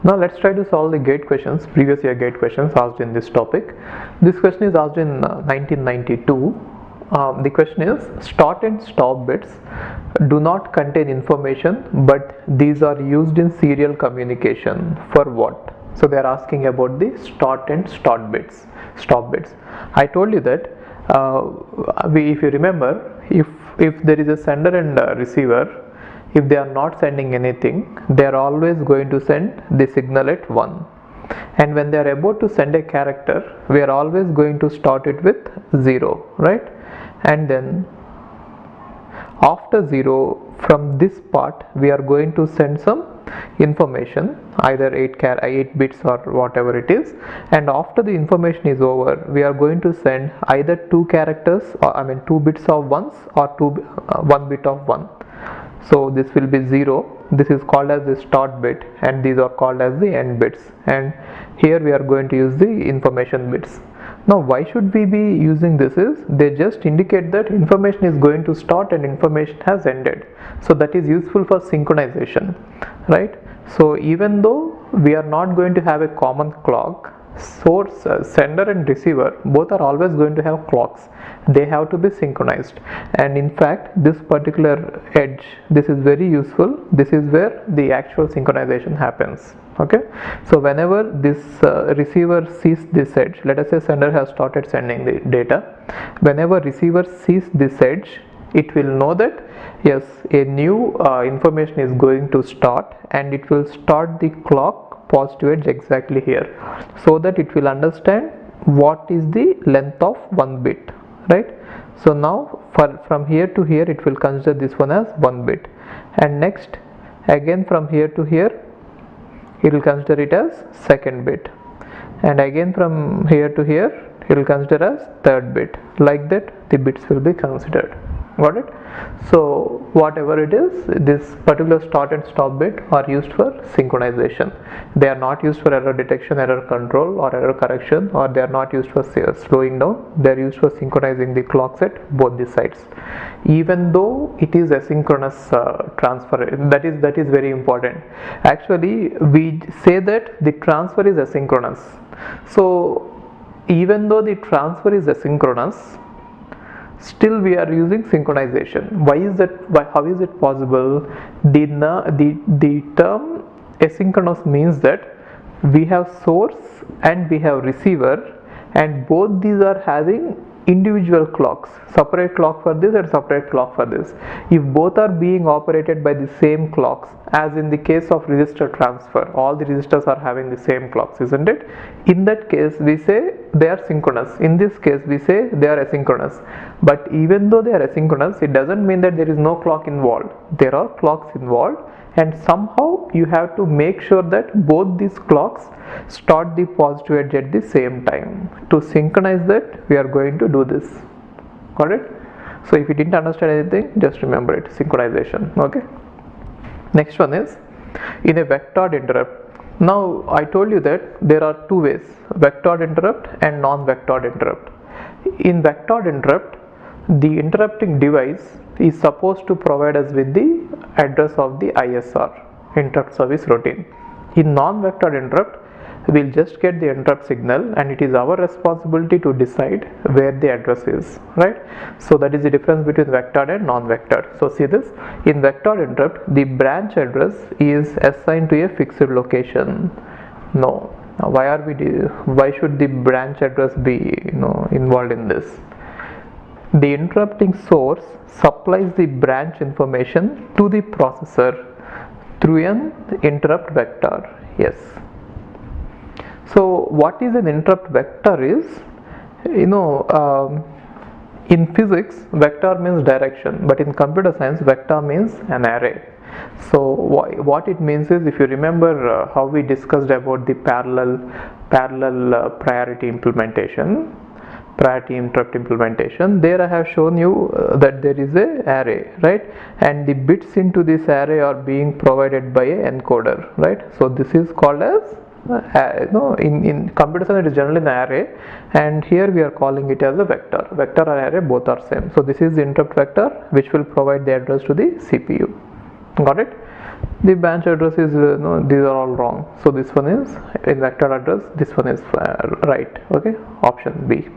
Now let's try to solve the gate questions, previous year gate questions asked in this topic. This question is asked in 1992. The question is, start and stop bits do not contain information, but these are used in serial communication for what? So they are asking about the start and stop bits. I told you that if you remember, if there is a sender and a receiver, if they are not sending anything, they are always going to send the signal at 1. And when they are about to send a character, we are always going to start it with 0, right? And then after 0, from this part we are going to send some information, either 8 bits or whatever it is, and after the information is over, we are going to send either 2 characters, or 2 bits of 1s, or 1 bit of 1. So this will be 0, this is called as the start bit, and these are called as the end bits, and here we are going to use the information bits. Now why should we be using this is, they just indicate that information is going to start and information has ended. So that is useful for synchronization, right? So even though we are not going to have a common clock, source, sender and receiver both are always going to have clocks. They have to be synchronized, and in fact this particular edge, this is very useful. This is where the actual synchronization happens. Okay, so whenever this receiver sees this edge, let us say sender has started sending the data, whenever receiver sees this edge, it will know that yes, a new information is going to start, and it will start the clock positive edge exactly here, so that it will understand what is the length of 1 bit, right? So now from here to here it will consider this one as 1 bit, and next again from here to here it will consider it as 2nd bit, and again from here to here it will consider as 3rd bit. Like that the bits will be considered. Got it? So whatever it is, this particular start and stop bit are used for synchronization. They are not used for error detection, error control, or error correction, or they are not used for slowing down. They are used for synchronizing the clocks at both the sides. Even though it is asynchronous transfer, that is very important. Actually, we say that the transfer is asynchronous. So even though the transfer is asynchronous, still we are using synchronization. Why is that? How is it possible? The term asynchronous means that we have source and we have receiver, and both these are having individual clocks, separate clock for this and separate clock for this. If both are being operated by the same clocks, as in the case of register transfer, all the registers are having the same clocks, isn't it? In that case we say they are synchronous. In this case we say they are asynchronous. But even though they are asynchronous, it doesn't mean that there is no clock involved. There are clocks involved, and somehow you have to make sure that both these clocks start the positive edge at the same time. To synchronize that, we are going to do this. Got it? So if you didn't understand anything, just remember it, synchronization. Okay. Next one is in a vectored interrupt. Now I told you that there are two ways, vectored interrupt and non-vectored interrupt. In vectored interrupt, the interrupting device is supposed to provide us with the address of the ISR, interrupt service routine. In non-vectored interrupt, we'll just get the interrupt signal, and it is our responsibility to decide where the address is, right? So that is the difference between vectored and non-vectored. So see this, in vectored interrupt, the branch address is assigned to a fixed location. No, why should the branch address be involved in this? The interrupting source supplies the branch information to the processor through an interrupt vector. Yes. So what is an interrupt vector is, in physics vector means direction, but in computer science vector means an array. So what it means is, if you remember how we discussed about the parallel priority interrupt implementation, there I have shown you that there is a array, right? And the bits into this array are being provided by a encoder, right? So this is called as in computer science it is generally an array, and here we are calling it as a vector. Vector or array, both are same. So this is the interrupt vector which will provide the address to the CPU. Got it? The branch address is no, these are all wrong, so this one is in vector address, this one is right. Okay, option B.